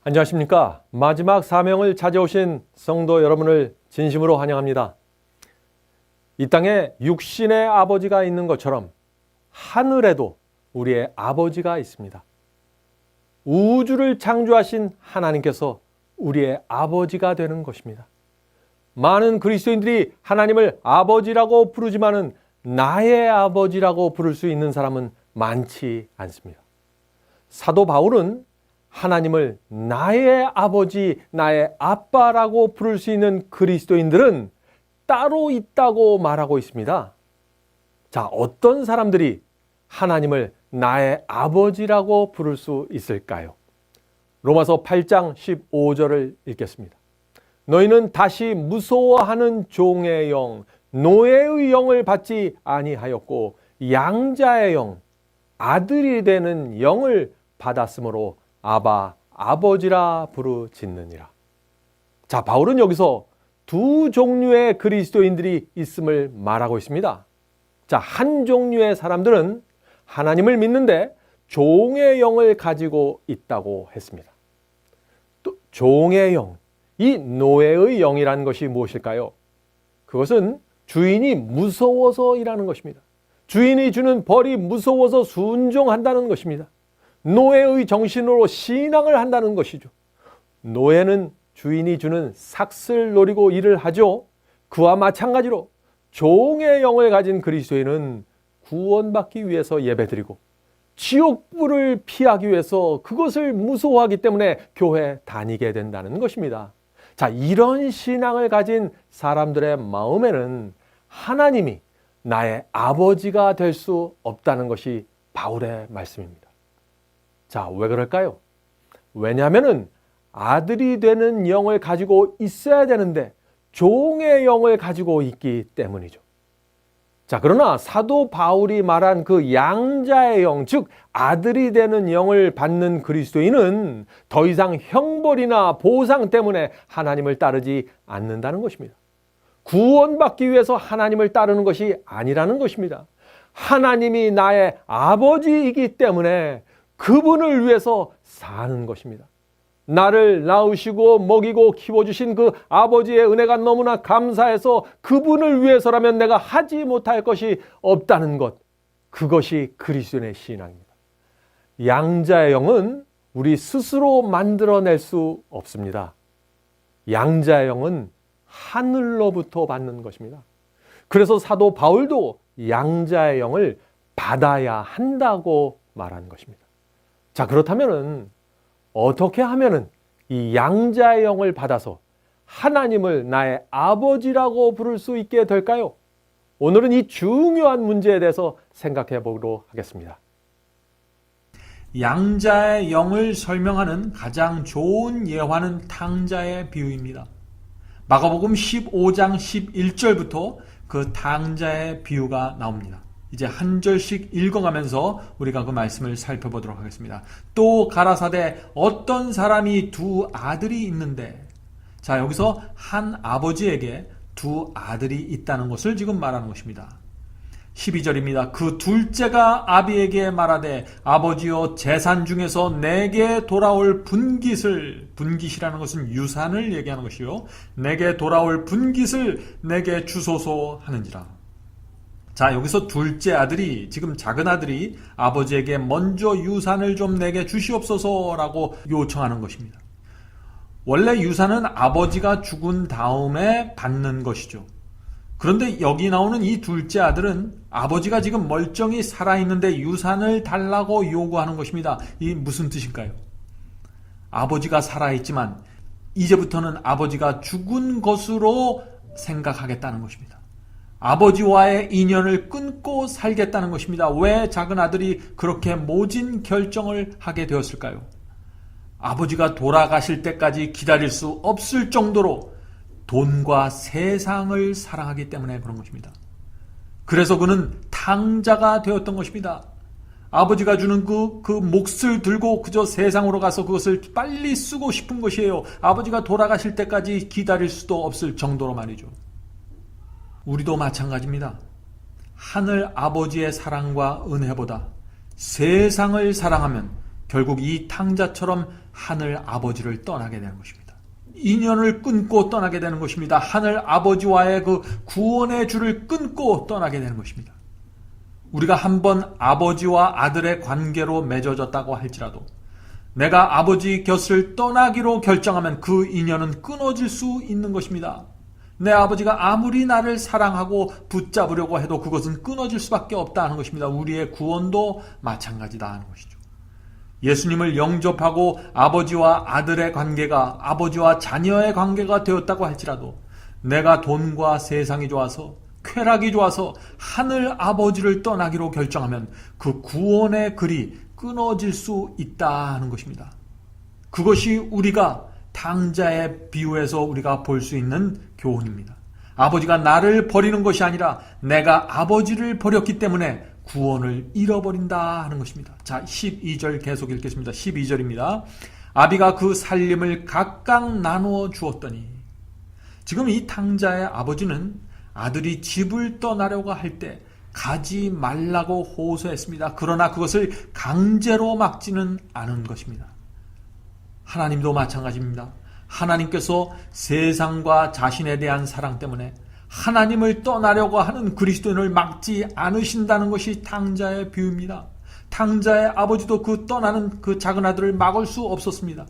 안녕하십니까. 마지막 사명을 찾아오신 성도 여러분을 진심으로 환영합니다. 이 땅에 육신의 아버지가 있는 것처럼 하늘에도 우리의 아버지가 있습니다. 우주를 창조하신 하나님께서 우리의 아버지가 되는 것입니다. 많은 그리스도인들이 하나님을 아버지라고 부르지만은 나의 아버지라고 부를 수 있는 사람은 많지 않습니다. 사도 바울은 하나님을 나의 아버지, 나의 아빠라고 부를 수 있는 그리스도인들은 따로 있다고 말하고 있습니다. 자, 어떤 사람들이 하나님을 나의 아버지라고 부를 수 있을까요? 로마서 8장 15절을 읽겠습니다. 너희는 다시 무서워하는 종의 영, 노예의 영을 받지 아니하였고 양자의 영, 아들이 되는 영을 받았으므로 아바, 아버지라 부르짖느니라. 자, 바울은 여기서 두 종류의 그리스도인들이 있음을 말하고 있습니다. 자, 한 종류의 사람들은 하나님을 믿는데 종의 영을 가지고 있다고 했습니다. 또 종의 영, 이 노예의 영이라는 것이 무엇일까요? 그것은 주인이 무서워서이라는 것입니다. 주인이 주는 벌이 무서워서 순종한다는 것입니다. 노예의 정신으로 신앙을 한다는 것이죠. 노예는 주인이 주는 삭슬 노리고 일을 하죠. 그와 마찬가지로 종의 영을 가진 그리스도인은 구원받기 위해서 예배드리고 지옥불을 피하기 위해서 그것을 무서워하기 때문에 교회 다니게 된다는 것입니다. 자, 이런 신앙을 가진 사람들의 마음에는 하나님이 나의 아버지가 될 수 없다는 것이 바울의 말씀입니다. 자, 왜 그럴까요? 왜냐하면 아들이 되는 영을 가지고 있어야 되는데 종의 영을 가지고 있기 때문이죠. 자, 그러나 사도 바울이 말한 그 양자의 영, 즉 아들이 되는 영을 받는 그리스도인은 더 이상 형벌이나 보상 때문에 하나님을 따르지 않는다는 것입니다. 구원받기 위해서 하나님을 따르는 것이 아니라는 것입니다. 하나님이 나의 아버지이기 때문에 그분을 위해서 사는 것입니다. 나를 낳으시고 먹이고 키워주신 그 아버지의 은혜가 너무나 감사해서 그분을 위해서라면 내가 하지 못할 것이 없다는 것, 그것이 그리스도인의 신앙입니다. 양자의 영은 우리 스스로 만들어낼 수 없습니다. 양자의 영은 하늘로부터 받는 것입니다. 그래서 사도 바울도 양자의 영을 받아야 한다고 말하는 것입니다. 자, 그렇다면 어떻게 하면은 이 양자의 영을 받아서 하나님을 나의 아버지라고 부를 수 있게 될까요? 오늘은 이 중요한 문제에 대해서 생각해 보도록 하겠습니다. 양자의 영을 설명하는 가장 좋은 예화는 탕자의 비유입니다. 마가복음 15장 11절부터 그 탕자의 비유가 나옵니다. 이제 한 절씩 읽어가면서 우리가 그 말씀을 살펴보도록 하겠습니다. 또 가라사대 어떤 사람이 두 아들이 있는데, 자, 여기서 한 아버지에게 두 아들이 있다는 것을 지금 말하는 것입니다. 12절입니다. 그 둘째가 아비에게 말하되 아버지여 재산 중에서 내게 돌아올 분깃을, 분깃이라는 것은 유산을 얘기하는 것이요, 내게 돌아올 분깃을 내게 주소서 하는지라. 자, 여기서 둘째 아들이, 지금 작은 아들이 아버지에게 먼저 유산을 좀 내게 주시옵소서라고 요청하는 것입니다. 원래 유산은 아버지가 죽은 다음에 받는 것이죠. 그런데 여기 나오는 이 둘째 아들은 아버지가 지금 멀쩡히 살아있는데 유산을 달라고 요구하는 것입니다. 이 무슨 뜻일까요? 아버지가 살아있지만 이제부터는 아버지가 죽은 것으로 생각하겠다는 것입니다. 아버지와의 인연을 끊고 살겠다는 것입니다. 왜 작은 아들이 그렇게 모진 결정을 하게 되었을까요? 아버지가 돌아가실 때까지 기다릴 수 없을 정도로 돈과 세상을 사랑하기 때문에 그런 것입니다. 그래서 그는 탕자가 되었던 것입니다. 아버지가 주는 그 몫을 들고 그저 세상으로 가서 그것을 빨리 쓰고 싶은 것이에요. 아버지가 돌아가실 때까지 기다릴 수도 없을 정도로 말이죠. 우리도 마찬가지입니다. 하늘 아버지의 사랑과 은혜보다 세상을 사랑하면 결국 이 탕자처럼 하늘 아버지를 떠나게 되는 것입니다. 인연을 끊고 떠나게 되는 것입니다. 하늘 아버지와의 그 구원의 줄을 끊고 떠나게 되는 것입니다. 우리가 한번 아버지와 아들의 관계로 맺어졌다고 할지라도 내가 아버지 곁을 떠나기로 결정하면 그 인연은 끊어질 수 있는 것입니다. 내 아버지가 아무리 나를 사랑하고 붙잡으려고 해도 그것은 끊어질 수밖에 없다 하는 것입니다. 우리의 구원도 마찬가지다 하는 것이죠. 예수님을 영접하고 아버지와 아들의 관계가, 아버지와 자녀의 관계가 되었다고 할지라도 내가 돈과 세상이 좋아서, 쾌락이 좋아서 하늘 아버지를 떠나기로 결정하면 그 구원의 글이 끊어질 수 있다 하는 것입니다. 그것이 우리가 탕자의 비유에서 우리가 볼 수 있는 교훈입니다. 아버지가 나를 버리는 것이 아니라 내가 아버지를 버렸기 때문에 구원을 잃어버린다 하는 것입니다. 자, 12절 계속 읽겠습니다. 12절입니다. 아비가 그 살림을 각각 나누어 주었더니, 지금 이 탕자의 아버지는 아들이 집을 떠나려고 할 때 가지 말라고 호소했습니다. 그러나 그것을 강제로 막지는 않은 것입니다. 하나님도 마찬가지입니다. 하나님께서 세상과 자신에 대한 사랑 때문에 하나님을 떠나려고 하는 그리스도인을 막지 않으신다는 것이 탕자의 비유입니다. 탕자의 아버지도 그 떠나는 그 작은 아들을 막을 수 없었습니다.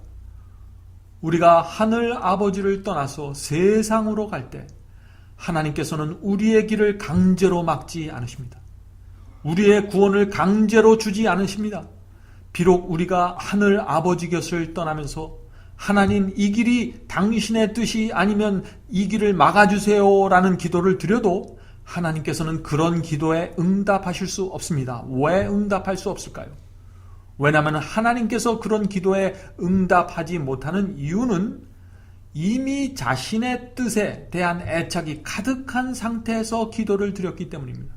우리가 하늘 아버지를 떠나서 세상으로 갈 때 하나님께서는 우리의 길을 강제로 막지 않으십니다. 우리의 구원을 강제로 주지 않으십니다. 비록 우리가 하늘 아버지 곁을 떠나면서 하나님, 이 길이 당신의 뜻이 아니면 이 길을 막아주세요 라는 기도를 드려도 하나님께서는 그런 기도에 응답하실 수 없습니다. 왜 응답할 수 없을까요? 왜냐하면 하나님께서 그런 기도에 응답하지 못하는 이유는 이미 자신의 뜻에 대한 애착이 가득한 상태에서 기도를 드렸기 때문입니다.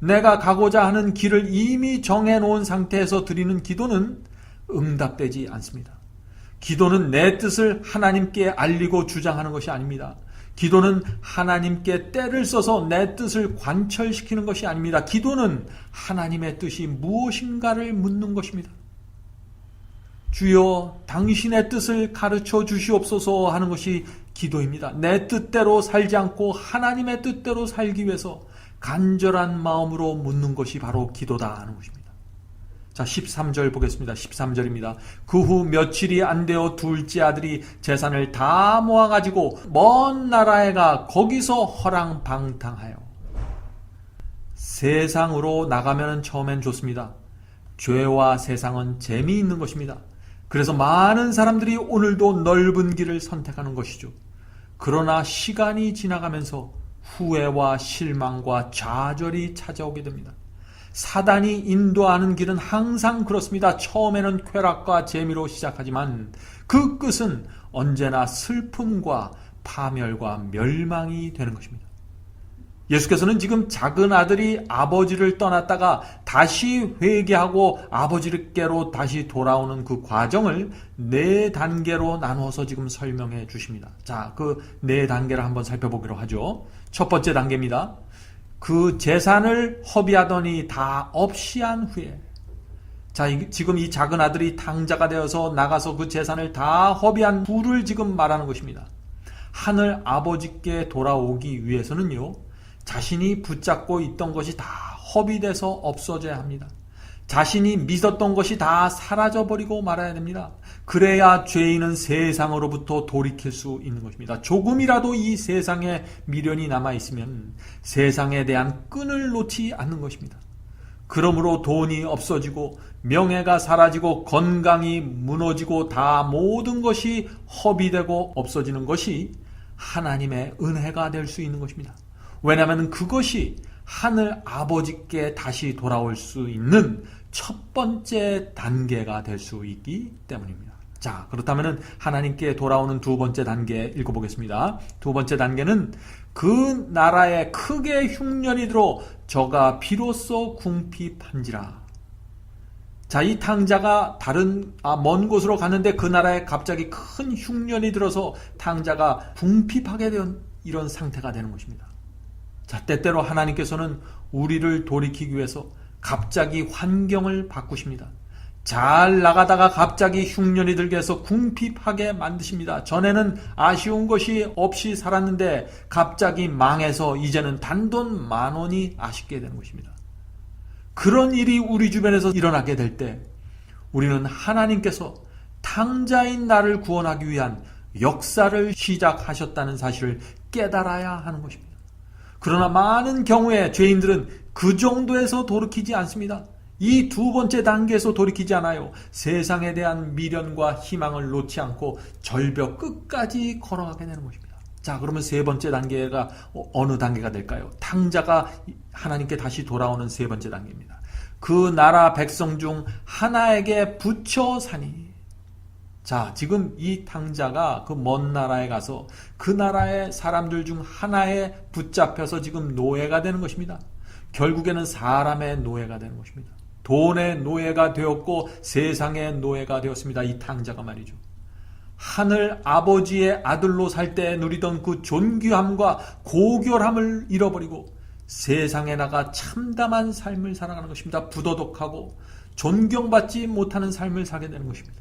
내가 가고자 하는 길을 이미 정해놓은 상태에서 드리는 기도는 응답되지 않습니다. 기도는 내 뜻을 하나님께 알리고 주장하는 것이 아닙니다. 기도는 하나님께 때를 써서 내 뜻을 관철시키는 것이 아닙니다. 기도는 하나님의 뜻이 무엇인가를 묻는 것입니다. 주여, 당신의 뜻을 가르쳐 주시옵소서 하는 것이 기도입니다. 내 뜻대로 살지 않고 하나님의 뜻대로 살기 위해서 간절한 마음으로 묻는 것이 바로 기도다 하는 것입니다. 자, 13절 보겠습니다. 13절입니다. 그 후 며칠이 안 되어 둘째 아들이 재산을 다 모아가지고 먼 나라에 가 거기서 허랑방탕하여. 세상으로 나가면 처음엔 좋습니다. 죄와 세상은 재미있는 것입니다. 그래서 많은 사람들이 오늘도 넓은 길을 선택하는 것이죠. 그러나 시간이 지나가면서 후회와 실망과 좌절이 찾아오게 됩니다. 사단이 인도하는 길은 항상 그렇습니다. 처음에는 쾌락과 재미로 시작하지만 그 끝은 언제나 슬픔과 파멸과 멸망이 되는 것입니다. 예수께서는 지금 작은 아들이 아버지를 떠났다가 다시 회개하고 아버지께로 다시 돌아오는 그 과정을 4단계로 나누어서 지금 설명해 주십니다. 자, 그 4단계를 한번 살펴보기로 하죠. 첫 번째 단계입니다. 그 재산을 허비하더니 다 없이한 후에, 자, 지금 이 작은 아들이 탕자가 되어서 나가서 그 재산을 다 허비한 후를 지금 말하는 것입니다. 하늘 아버지께 돌아오기 위해서는요, 자신이 붙잡고 있던 것이 다 허비돼서 없어져야 합니다. 자신이 믿었던 것이 다 사라져버리고 말아야 됩니다. 그래야 죄인은 세상으로부터 돌이킬 수 있는 것입니다. 조금이라도 이 세상에 미련이 남아있으면 세상에 대한 끈을 놓지 않는 것입니다. 그러므로 돈이 없어지고 명예가 사라지고 건강이 무너지고 다 모든 것이 허비되고 없어지는 것이 하나님의 은혜가 될 수 있는 것입니다. 왜냐하면 그것이 하늘 아버지께 다시 돌아올 수 있는 첫 번째 단계가 될 수 있기 때문입니다. 자, 그렇다면 하나님께 돌아오는 두 번째 단계 읽어보겠습니다. 두 번째 단계는 그 나라에 크게 흉년이 들어 저가 비로소 궁핍한지라. 자, 이 탕자가 먼 곳으로 갔는데 그 나라에 갑자기 큰 흉년이 들어서 탕자가 궁핍하게 된 이런 상태가 되는 것입니다. 자, 때때로 하나님께서는 우리를 돌이키기 위해서 갑자기 환경을 바꾸십니다. 잘 나가다가 갑자기 흉년이 들게 해서 궁핍하게 만드십니다. 전에는 아쉬운 것이 없이 살았는데 갑자기 망해서 이제는 단돈 10,000원이 아쉽게 되는 것입니다. 그런 일이 우리 주변에서 일어나게 될 때 우리는 하나님께서 탕자인 나를 구원하기 위한 역사를 시작하셨다는 사실을 깨달아야 하는 것입니다. 그러나 많은 경우에 죄인들은 그 정도에서 돌이키지 않습니다. 이 두 번째 단계에서 돌이키지 않아요. 세상에 대한 미련과 희망을 놓지 않고 절벽 끝까지 걸어가게 되는 것입니다. 자, 그러면 세 번째 단계가 어느 단계가 될까요? 탕자가 하나님께 다시 돌아오는 세 번째 단계입니다. 그 나라 백성 중 하나에게 붙여 사니. 자, 지금 이 탕자가 그 먼 나라에 가서 그 나라의 사람들 중 하나에 붙잡혀서 지금 노예가 되는 것입니다. 결국에는 사람의 노예가 되는 것입니다. 돈의 노예가 되었고 세상의 노예가 되었습니다. 이 탕자가 말이죠. 하늘 아버지의 아들로 살 때 누리던 그 존귀함과 고결함을 잃어버리고 세상에 나가 참담한 삶을 살아가는 것입니다. 부도덕하고 존경받지 못하는 삶을 살게 되는 것입니다.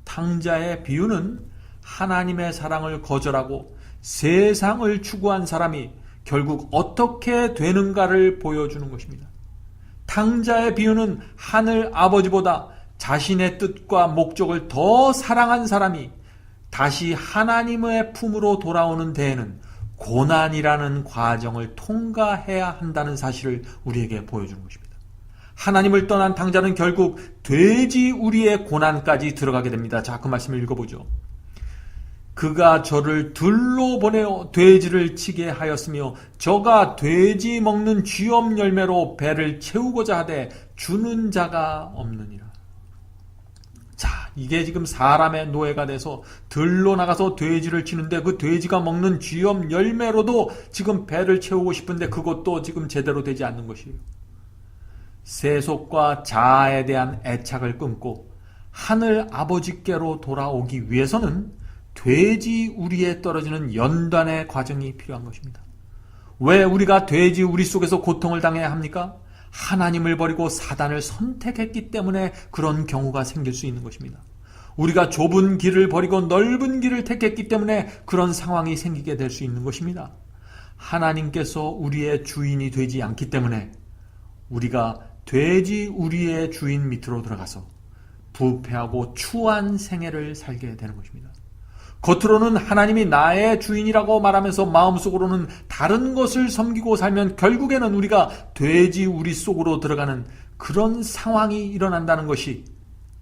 탕자의 비유는 하나님의 사랑을 거절하고 세상을 추구한 사람이 결국 어떻게 되는가를 보여주는 것입니다. 탕자의 비유는 하늘 아버지보다 자신의 뜻과 목적을 더 사랑한 사람이 다시 하나님의 품으로 돌아오는 데에는 고난이라는 과정을 통과해야 한다는 사실을 우리에게 보여주는 것입니다. 하나님을 떠난 탕자는 결국 돼지 우리의 고난까지 들어가게 됩니다. 자, 그 말씀을 읽어보죠. 그가 저를 들로 보내어 돼지를 치게 하였으며 저가 돼지 먹는 쥐엄 열매로 배를 채우고자 하되 주는 자가 없느니라. 자, 이게 지금 사람의 노예가 돼서 들로 나가서 돼지를 치는데 그 돼지가 먹는 쥐엄 열매로도 지금 배를 채우고 싶은데 그것도 지금 제대로 되지 않는 것이에요. 세속과 자아에 대한 애착을 끊고 하늘 아버지께로 돌아오기 위해서는 돼지 우리에 떨어지는 연단의 과정이 필요한 것입니다. 왜 우리가 돼지 우리 속에서 고통을 당해야 합니까? 하나님을 버리고 사단을 선택했기 때문에 그런 경우가 생길 수 있는 것입니다. 우리가 좁은 길을 버리고 넓은 길을 택했기 때문에 그런 상황이 생기게 될 수 있는 것입니다. 하나님께서 우리의 주인이 되지 않기 때문에 우리가 돼지 우리의 주인 밑으로 들어가서 부패하고 추한 생애를 살게 되는 것입니다. 겉으로는 하나님이 나의 주인이라고 말하면서 마음속으로는 다른 것을 섬기고 살면 결국에는 우리가 돼지 우리 속으로 들어가는 그런 상황이 일어난다는 것이,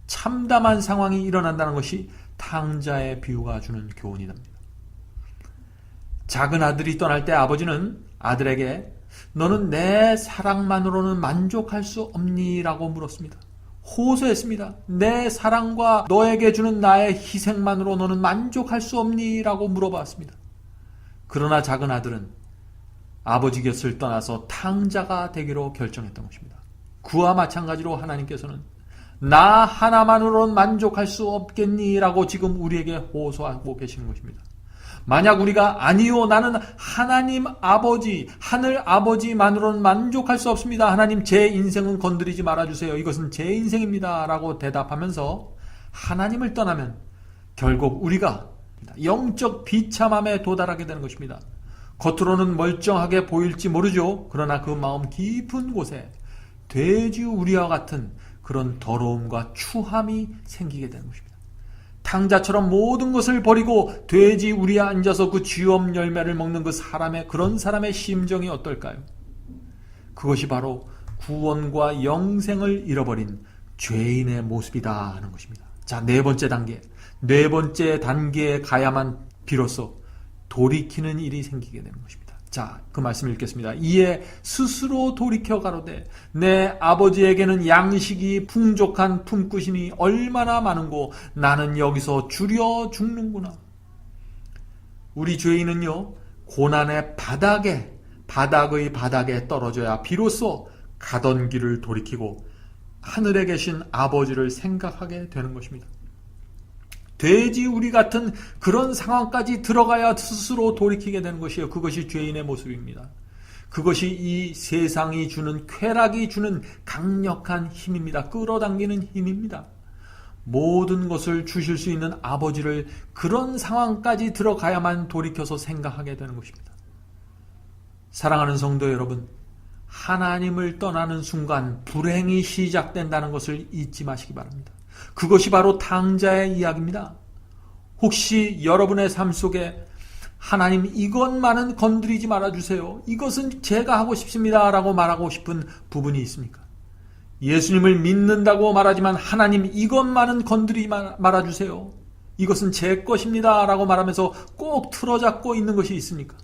참담한 상황이 일어난다는 것이 탕자의 비유가 주는 교훈이 됩니다. 작은 아들이 떠날 때 아버지는 아들에게 너는 내 사랑만으로는 만족할 수 없니? 라고 물었습니다. 호소했습니다. 내 사랑과 너에게 주는 나의 희생만으로 너는 만족할 수 없니? 라고 물어봤습니다. 그러나 작은 아들은 아버지 곁을 떠나서 탕자가 되기로 결정했던 것입니다. 그와 마찬가지로 하나님께서는 나 하나만으로는 만족할 수 없겠니? 라고 지금 우리에게 호소하고 계시는 것입니다. 만약 우리가 아니요, 나는 하나님 아버지, 하늘 아버지만으로는 만족할 수 없습니다. 하나님 제 인생은 건드리지 말아주세요. 이것은 제 인생입니다. 라고 대답하면서 하나님을 떠나면 결국 우리가 영적 비참함에 도달하게 되는 것입니다. 겉으로는 멀쩡하게 보일지 모르죠. 그러나 그 마음 깊은 곳에 돼지 우리와 같은 그런 더러움과 추함이 생기게 되는 것입니다. 탕자처럼 모든 것을 버리고 돼지 우리에 앉아서 그 쥐엄 열매를 먹는 그 사람의, 그런 사람의 심정이 어떨까요? 그것이 바로 구원과 영생을 잃어버린 죄인의 모습이다 하는 것입니다. 자, 네 번째 단계에 가야만 비로소 돌이키는 일이 생기게 되는 것입니다. 자, 그 말씀을 읽겠습니다. 이에 스스로 돌이켜 가로되 내 아버지에게는 양식이 풍족한 품꾼이 얼마나 많은고 나는 여기서 줄여 죽는구나. 우리 죄인은요, 고난의 바닥의 바닥에 떨어져야 비로소 가던 길을 돌이키고 하늘에 계신 아버지를 생각하게 되는 것입니다. 돼지 우리 같은 그런 상황까지 들어가야 스스로 돌이키게 되는 것이에요. 그것이 죄인의 모습입니다. 그것이 이 세상이 주는, 쾌락이 주는 강력한 힘입니다. 끌어당기는 힘입니다. 모든 것을 주실 수 있는 아버지를 그런 상황까지 들어가야만 돌이켜서 생각하게 되는 것입니다. 사랑하는 성도 여러분, 하나님을 떠나는 순간 불행이 시작된다는 것을 잊지 마시기 바랍니다. 그것이 바로 탕자의 이야기입니다. 혹시 여러분의 삶 속에 하나님 이것만은 건드리지 말아주세요, 이것은 제가 하고 싶습니다 라고 말하고 싶은 부분이 있습니까? 예수님을 믿는다고 말하지만 하나님 이것만은 건드리지 말아주세요, 이것은 제 것입니다 라고 말하면서 꼭 틀어잡고 있는 것이 있습니까?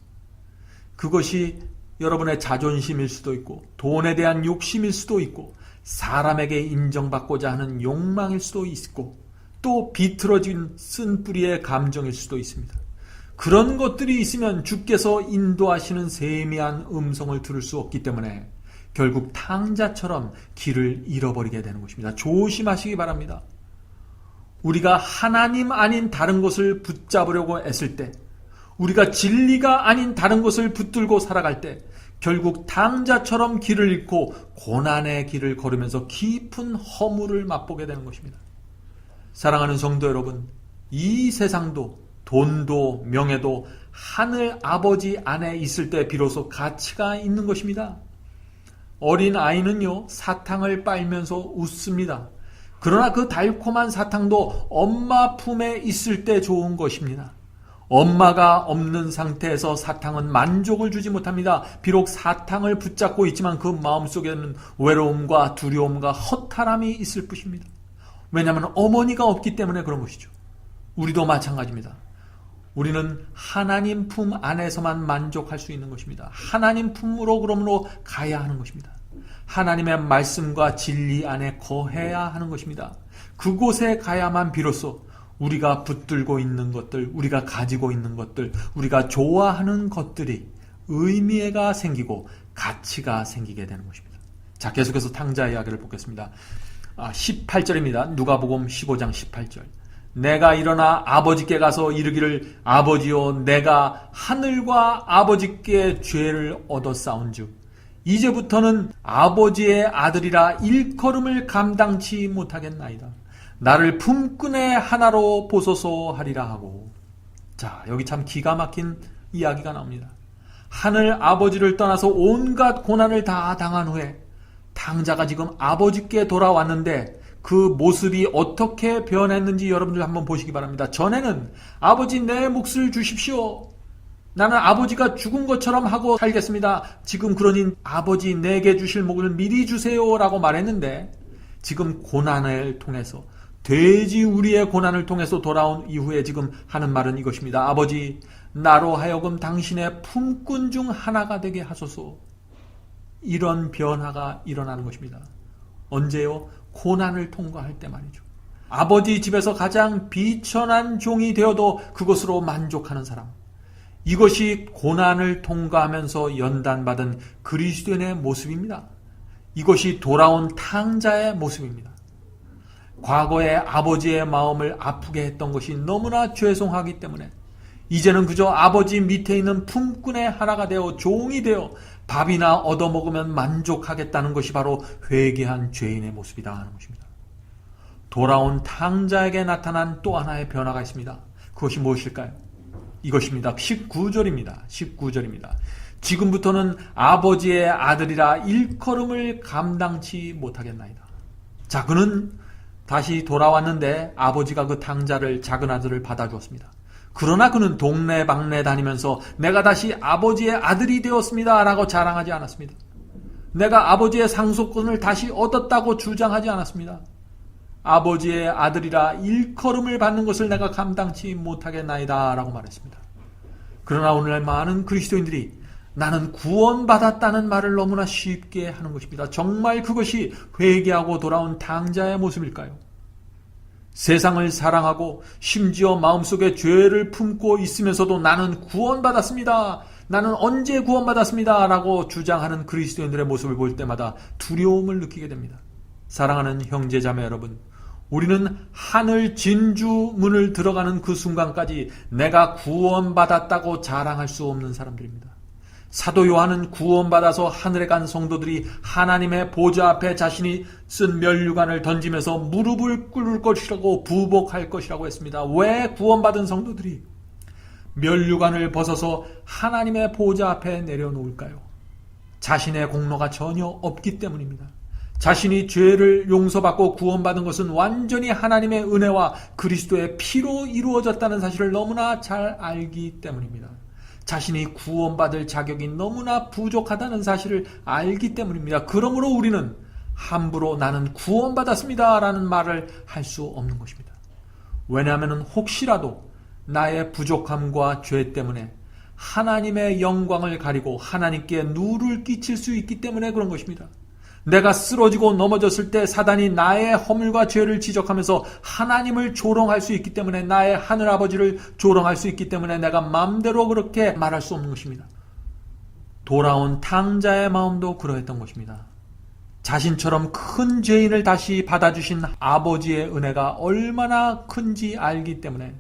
그것이 여러분의 자존심일 수도 있고, 돈에 대한 욕심일 수도 있고, 사람에게 인정받고자 하는 욕망일 수도 있고, 또 비틀어진 쓴뿌리의 감정일 수도 있습니다. 그런 것들이 있으면 주께서 인도하시는 세미한 음성을 들을 수 없기 때문에 결국 탕자처럼 길을 잃어버리게 되는 것입니다. 조심하시기 바랍니다. 우리가 하나님 아닌 다른 것을 붙잡으려고 애쓸 때, 우리가 진리가 아닌 다른 것을 붙들고 살아갈 때 결국 탕자처럼 길을 잃고 고난의 길을 걸으면서 깊은 허물을 맛보게 되는 것입니다. 사랑하는 성도 여러분, 이 세상도 돈도 명예도 하늘 아버지 안에 있을 때 비로소 가치가 있는 것입니다. 어린 아이는요, 사탕을 빨면서 웃습니다. 그러나 그 달콤한 사탕도 엄마 품에 있을 때 좋은 것입니다. 엄마가 없는 상태에서 사탕은 만족을 주지 못합니다. 비록 사탕을 붙잡고 있지만 그 마음속에는 외로움과 두려움과 허탈함이 있을 뿐입니다. 왜냐하면 어머니가 없기 때문에 그런 것이죠. 우리도 마찬가지입니다. 우리는 하나님 품 안에서만 만족할 수 있는 것입니다. 하나님 품으로 그러므로 가야 하는 것입니다. 하나님의 말씀과 진리 안에 거해야 하는 것입니다. 그곳에 가야만 비로소 우리가 붙들고 있는 것들, 우리가 가지고 있는 것들, 우리가 좋아하는 것들이 의미가 생기고 가치가 생기게 되는 것입니다. 자, 계속해서 탕자 이야기를 보겠습니다. 18절입니다. 누가복음 15장 18절. 내가 일어나 아버지께 가서 이르기를 아버지여 내가 하늘과 아버지께 죄를 얻었사온즉 이제부터는 아버지의 아들이라 일컬음을 감당치 못하겠나이다. 나를 품꾼의 하나로 보소서 하리라 하고. 자, 여기 참 기가 막힌 이야기가 나옵니다. 하늘 아버지를 떠나서 온갖 고난을 다 당한 후에 탕자가 지금 아버지께 돌아왔는데 그 모습이 어떻게 변했는지 여러분들 한번 보시기 바랍니다. 전에는 아버지 내 몫을 주십시오, 나는 아버지가 죽은 것처럼 하고 살겠습니다, 지금 그러니 아버지 내게 주실 몫을 미리 주세요 라고 말했는데 지금 고난을 통해서, 돼지 우리의 고난을 통해서 돌아온 이후에 지금 하는 말은 이것입니다. 아버지 나로 하여금 당신의 품꾼 중 하나가 되게 하소서. 이런 변화가 일어나는 것입니다. 언제요? 고난을 통과할 때 말이죠. 아버지 집에서 가장 비천한 종이 되어도 그것으로 만족하는 사람, 이것이 고난을 통과하면서 연단받은 그리스도인의 모습입니다. 이것이 돌아온 탕자의 모습입니다. 과거에 아버지의 마음을 아프게 했던 것이 너무나 죄송하기 때문에 이제는 그저 아버지 밑에 있는 품꾼의 하나가 되어 종이 되어 밥이나 얻어먹으면 만족하겠다는 것이 바로 회개한 죄인의 모습이다 하는 것입니다. 돌아온 탕자에게 나타난 또 하나의 변화가 있습니다. 그것이 무엇일까요? 이것입니다. 19절입니다. 19절입니다. 지금부터는 아버지의 아들이라 일컬음을 감당치 못하겠나이다. 자, 그는 다시 돌아왔는데 아버지가 그 탕자를, 작은 아들을 받아주었습니다. 그러나 그는 동네방네 다니면서 내가 다시 아버지의 아들이 되었습니다 라고 자랑하지 않았습니다. 내가 아버지의 상속권을 다시 얻었다고 주장하지 않았습니다. 아버지의 아들이라 일컬음을 받는 것을 내가 감당치 못하겠나이다 라고 말했습니다. 그러나 오늘날 많은 그리스도인들이 나는 구원받았다는 말을 너무나 쉽게 하는 것입니다. 정말 그것이 회개하고 돌아온 탕자의 모습일까요? 세상을 사랑하고 심지어 마음속에 죄를 품고 있으면서도 나는 구원받았습니다, 나는 언제 구원받았습니다 라고 주장하는 그리스도인들의 모습을 볼 때마다 두려움을 느끼게 됩니다. 사랑하는 형제자매 여러분, 우리는 하늘 진주 문을 들어가는 그 순간까지 내가 구원받았다고 자랑할 수 없는 사람들입니다. 사도 요한은 구원받아서 하늘에 간 성도들이 하나님의 보좌 앞에 자신이 쓴 면류관을 던지면서 무릎을 꿇을 것이라고 부복할 것이라고 했습니다. 왜 구원받은 성도들이 면류관을 벗어서 하나님의 보좌 앞에 내려놓을까요? 자신의 공로가 전혀 없기 때문입니다. 자신이 죄를 용서받고 구원받은 것은 완전히 하나님의 은혜와 그리스도의 피로 이루어졌다는 사실을 너무나 잘 알기 때문입니다. 자신이 구원받을 자격이 너무나 부족하다는 사실을 알기 때문입니다. 그러므로 우리는 함부로 나는 구원받았습니다 라는 말을 할 수 없는 것입니다. 왜냐하면 혹시라도 나의 부족함과 죄 때문에 하나님의 영광을 가리고 하나님께 누를 끼칠 수 있기 때문에 그런 것입니다. 내가 쓰러지고 넘어졌을 때 사단이 나의 허물과 죄를 지적하면서 하나님을 조롱할 수 있기 때문에, 나의 하늘아버지를 조롱할 수 있기 때문에 내가 마음대로 그렇게 말할 수 없는 것입니다. 돌아온 탕자의 마음도 그러했던 것입니다. 자신처럼 큰 죄인을 다시 받아주신 아버지의 은혜가 얼마나 큰지 알기 때문에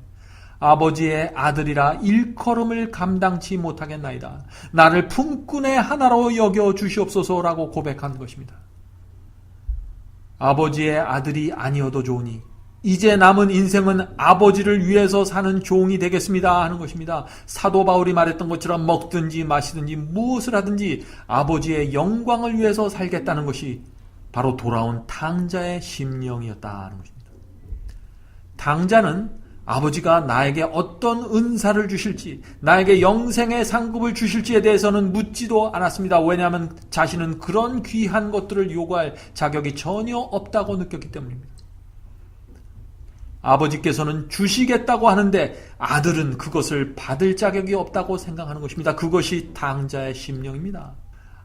아버지의 아들이라 일컬음을 감당치 못하겠나이다. 나를 품꾼의 하나로 여겨 주시옵소서라고 고백한 것입니다. 아버지의 아들이 아니어도 좋으니 이제 남은 인생은 아버지를 위해서 사는 종이 되겠습니다 하는 것입니다. 사도 바울이 말했던 것처럼 먹든지 마시든지 무엇을 하든지 아버지의 영광을 위해서 살겠다는 것이 바로 돌아온 탕자의 심령이었다는 것입니다. 탕자는 아버지가 나에게 어떤 은사를 주실지, 나에게 영생의 상급을 주실지에 대해서는 묻지도 않았습니다. 왜냐하면 자신은 그런 귀한 것들을 요구할 자격이 전혀 없다고 느꼈기 때문입니다. 아버지께서는 주시겠다고 하는데 아들은 그것을 받을 자격이 없다고 생각하는 것입니다. 그것이 탕자의 심령입니다.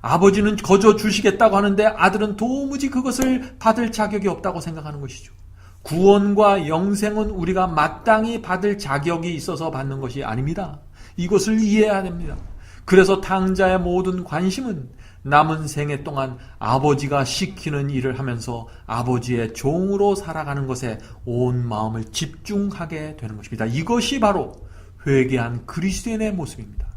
아버지는 거저 주시겠다고 하는데 아들은 도무지 그것을 받을 자격이 없다고 생각하는 것이죠. 구원과 영생은 우리가 마땅히 받을 자격이 있어서 받는 것이 아닙니다. 이것을 이해해야 됩니다. 그래서 탕자의 모든 관심은 남은 생애 동안 아버지가 시키는 일을 하면서 아버지의 종으로 살아가는 것에 온 마음을 집중하게 되는 것입니다. 이것이 바로 회개한 그리스도인의 모습입니다.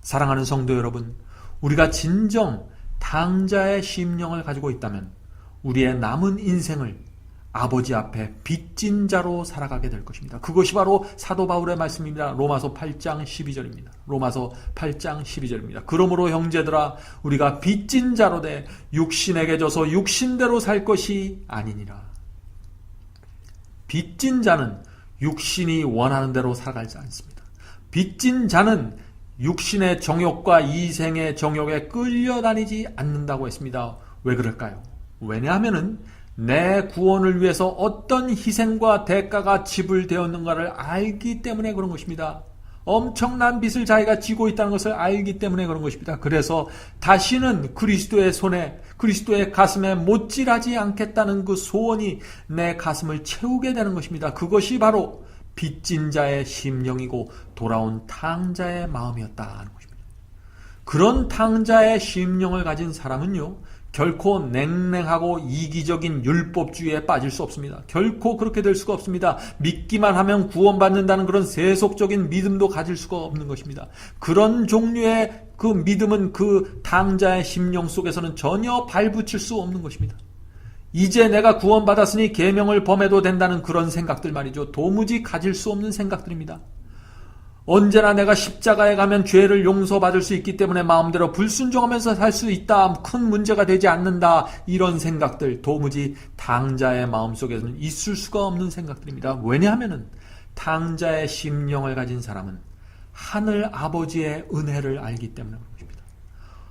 사랑하는 성도 여러분, 우리가 진정 탕자의 심령을 가지고 있다면 우리의 남은 인생을 아버지 앞에 빚진 자로 살아가게 될 것입니다. 그것이 바로 사도 바울의 말씀입니다. 로마서 8장 12절입니다. 로마서 8장 12절입니다. 그러므로 형제들아 우리가 빚진 자로 돼 육신에게 져서 육신대로 살 것이 아니니라. 빚진 자는 육신이 원하는 대로 살아가지 않습니다. 빚진 자는 육신의 정욕과 이생의 정욕에 끌려다니지 않는다고 했습니다. 왜 그럴까요? 왜냐하면은 내 구원을 위해서 어떤 희생과 대가가 지불되었는가를 알기 때문에 그런 것입니다. 엄청난 빚을 자기가 지고 있다는 것을 알기 때문에 그런 것입니다. 그래서 다시는 그리스도의 손에, 그리스도의 가슴에 못질하지 않겠다는 그 소원이 내 가슴을 채우게 되는 것입니다. 그것이 바로 빚진 자의 심령이고 돌아온 탕자의 마음이었다는 것입니다. 그런 탕자의 심령을 가진 사람은요, 결코 냉랭하고 이기적인 율법주의에 빠질 수 없습니다. 결코 그렇게 될 수가 없습니다. 믿기만 하면 구원받는다는 그런 세속적인 믿음도 가질 수가 없는 것입니다. 그런 종류의 그 믿음은 그 탕자의 심령 속에서는 전혀 발붙일 수 없는 것입니다. 이제 내가 구원받았으니 계명을 범해도 된다는 그런 생각들 말이죠. 도무지 가질 수 없는 생각들입니다. 언제나 내가 십자가에 가면 죄를 용서받을 수 있기 때문에 마음대로 불순종하면서 살 수 있다, 큰 문제가 되지 않는다, 이런 생각들 도무지 탕자의 마음속에서는 있을 수가 없는 생각들입니다. 왜냐하면 탕자의 심령을 가진 사람은 하늘 아버지의 은혜를 알기 때문에 그런 것입니다.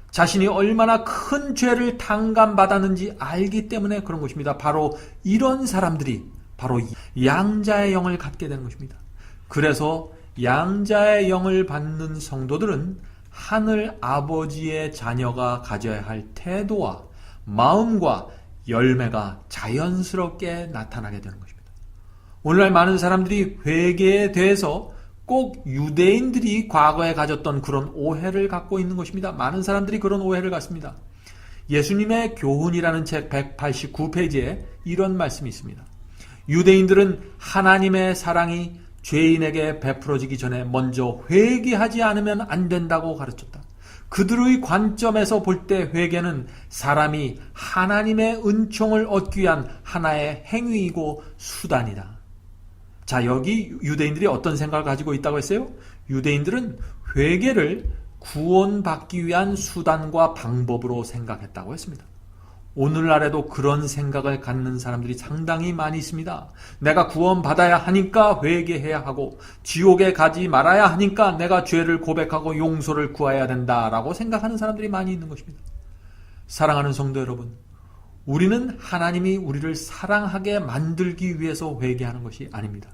자신이 얼마나 큰 죄를 탕감받았는지 알기 때문에 그런 것입니다. 바로 이런 사람들이 바로 양자의 영을 갖게 되는 것입니다. 그래서 양자의 영을 받는 성도들은 하늘 아버지의 자녀가 가져야 할 태도와 마음과 열매가 자연스럽게 나타나게 되는 것입니다. 오늘날 많은 사람들이 회개에 대해서 꼭 유대인들이 과거에 가졌던 그런 오해를 갖고 있는 것입니다. 많은 사람들이 그런 오해를 갖습니다. 예수님의 교훈이라는 책 189페이지에 이런 말씀이 있습니다. 유대인들은 하나님의 사랑이 죄인에게 베풀어지기 전에 먼저 회개하지 않으면 안 된다고 가르쳤다. 그들의 관점에서 볼 때 회개는 사람이 하나님의 은총을 얻기 위한 하나의 행위이고 수단이다. 자, 여기 유대인들이 어떤 생각을 가지고 있다고 했어요? 유대인들은 회개를 구원받기 위한 수단과 방법으로 생각했다고 했습니다. 오늘날에도 그런 생각을 갖는 사람들이 상당히 많이 있습니다. 내가 구원받아야 하니까 회개해야 하고 지옥에 가지 말아야 하니까 내가 죄를 고백하고 용서를 구해야 된다라고 생각하는 사람들이 많이 있는 것입니다. 사랑하는 성도 여러분, 우리는 하나님이 우리를 사랑하게 만들기 위해서 회개하는 것이 아닙니다.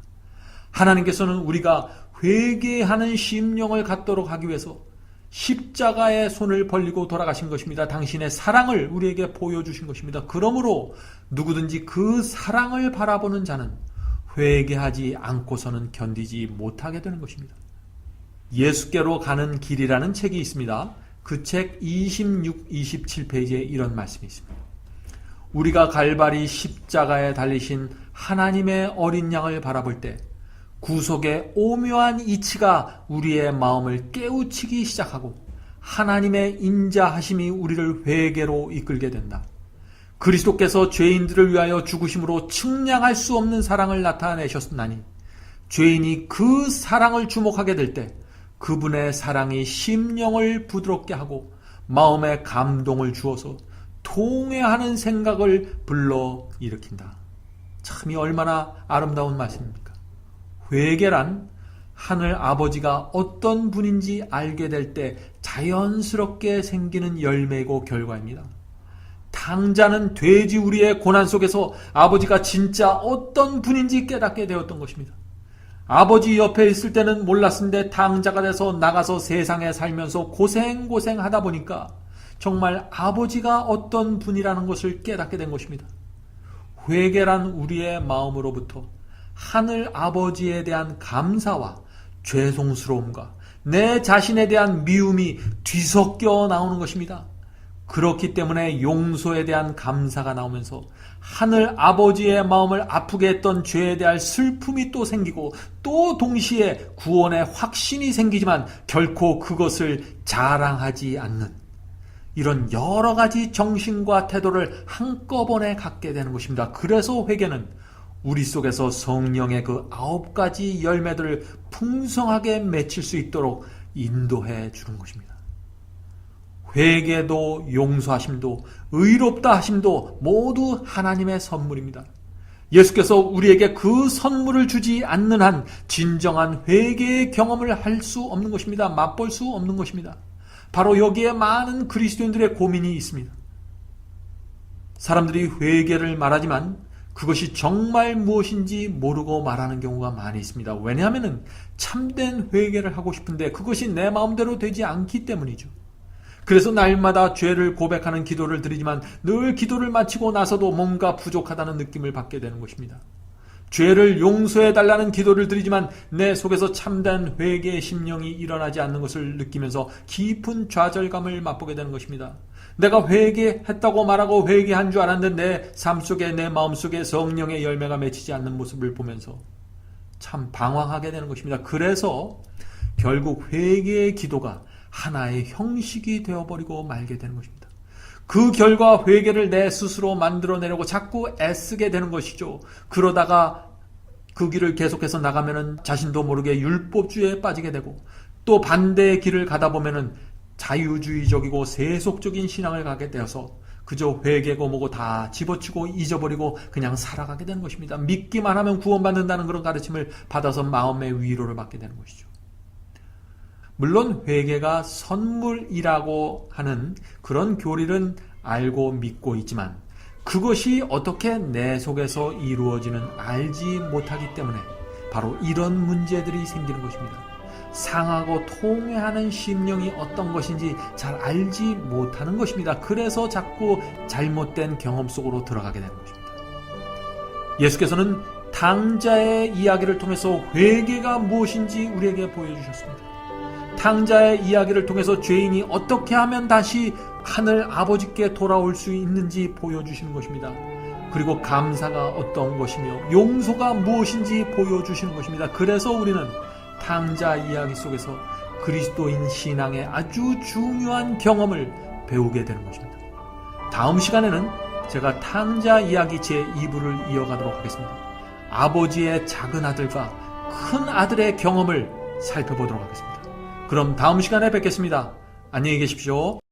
하나님께서는 우리가 회개하는 심령을 갖도록 하기 위해서 십자가에 손을 벌리고 돌아가신 것입니다. 당신의 사랑을 우리에게 보여주신 것입니다. 그러므로 누구든지 그 사랑을 바라보는 자는 회개하지 않고서는 견디지 못하게 되는 것입니다. 예수께로 가는 길이라는 책이 있습니다. 그 책 26, 27페이지에 이런 말씀이 있습니다. 우리가 갈바리 십자가에 달리신 하나님의 어린 양을 바라볼 때 구속의 오묘한 이치가 우리의 마음을 깨우치기 시작하고 하나님의 인자하심이 우리를 회개로 이끌게 된다. 그리스도께서 죄인들을 위하여 죽으심으로 측량할 수 없는 사랑을 나타내셨나니 죄인이 그 사랑을 주목하게 될 때 그분의 사랑이 심령을 부드럽게 하고 마음에 감동을 주어서 통회하는 생각을 불러일으킨다. 참이 얼마나 아름다운 말씀입니까? 회개란 하늘 아버지가 어떤 분인지 알게 될 때 자연스럽게 생기는 열매이고 결과입니다. 탕자는 돼지우리의 고난 속에서 아버지가 진짜 어떤 분인지 깨닫게 되었던 것입니다. 아버지 옆에 있을 때는 몰랐는데 탕자가 돼서 나가서 세상에 살면서 고생하다 보니까 정말 아버지가 어떤 분이라는 것을 깨닫게 된 것입니다. 회개란 우리의 마음으로부터 하늘 아버지에 대한 감사와 죄송스러움과 내 자신에 대한 미움이 뒤섞여 나오는 것입니다. 그렇기 때문에 용서에 대한 감사가 나오면서 하늘 아버지의 마음을 아프게 했던 죄에 대한 슬픔이 또 생기고 또 동시에 구원의 확신이 생기지만 결코 그것을 자랑하지 않는 이런 여러 가지 정신과 태도를 한꺼번에 갖게 되는 것입니다. 그래서 회개는 우리 속에서 성령의 그 9가지 열매들을 풍성하게 맺힐 수 있도록 인도해 주는 것입니다. 회개도 용서하심도 의롭다 하심도 모두 하나님의 선물입니다. 예수께서 우리에게 그 선물을 주지 않는 한 진정한 회개의 경험을 할 수 없는 것입니다. 맛볼 수 없는 것입니다. 바로 여기에 많은 그리스도인들의 고민이 있습니다. 사람들이 회개를 말하지만 그것이 정말 무엇인지 모르고 말하는 경우가 많이 있습니다. 왜냐하면 참된 회개를 하고 싶은데 그것이 내 마음대로 되지 않기 때문이죠. 그래서 날마다 죄를 고백하는 기도를 드리지만 늘 기도를 마치고 나서도 뭔가 부족하다는 느낌을 받게 되는 것입니다. 죄를 용서해달라는 기도를 드리지만 내 속에서 참된 회개의 심령이 일어나지 않는 것을 느끼면서 깊은 좌절감을 맛보게 되는 것입니다. 내가 회개했다고 말하고 회개한 줄 알았는데 내 삶 속에 내 마음 속에 성령의 열매가 맺히지 않는 모습을 보면서 참 방황하게 되는 것입니다. 그래서 결국 회개의 기도가 하나의 형식이 되어버리고 말게 되는 것입니다. 그 결과 회개를 내 스스로 만들어내려고 자꾸 애쓰게 되는 것이죠. 그러다가 그 길을 계속해서 나가면은 자신도 모르게 율법주의에 빠지게 되고 또 반대의 길을 가다 보면은 자유주의적이고 세속적인 신앙을 가게 되어서 그저 회개고 뭐고 다 집어치고 잊어버리고 그냥 살아가게 되는 것입니다. 믿기만 하면 구원받는다는 그런 가르침을 받아서 마음의 위로를 받게 되는 것이죠. 물론 회개가 선물이라고 하는 그런 교리는 알고 믿고 있지만 그것이 어떻게 내 속에서 이루어지는 알지 못하기 때문에 바로 이런 문제들이 생기는 것입니다. 상하고 통회하는 심령이 어떤 것인지 잘 알지 못하는 것입니다. 그래서 자꾸 잘못된 경험 속으로 들어가게 되는 것입니다. 예수께서는 탕자의 이야기를 통해서 회개가 무엇인지 우리에게 보여주셨습니다. 탕자의 이야기를 통해서 죄인이 어떻게 하면 다시 하늘 아버지께 돌아올 수 있는지 보여주시는 것입니다. 그리고 감사가 어떤 것이며 용서가 무엇인지 보여주시는 것입니다. 그래서 우리는 탕자 이야기 속에서 그리스도인 신앙의 아주 중요한 경험을 배우게 되는 것입니다. 다음 시간에는 제가 탕자 이야기 제2부를 이어가도록 하겠습니다. 아버지의 작은 아들과 큰 아들의 경험을 살펴보도록 하겠습니다. 그럼 다음 시간에 뵙겠습니다. 안녕히 계십시오.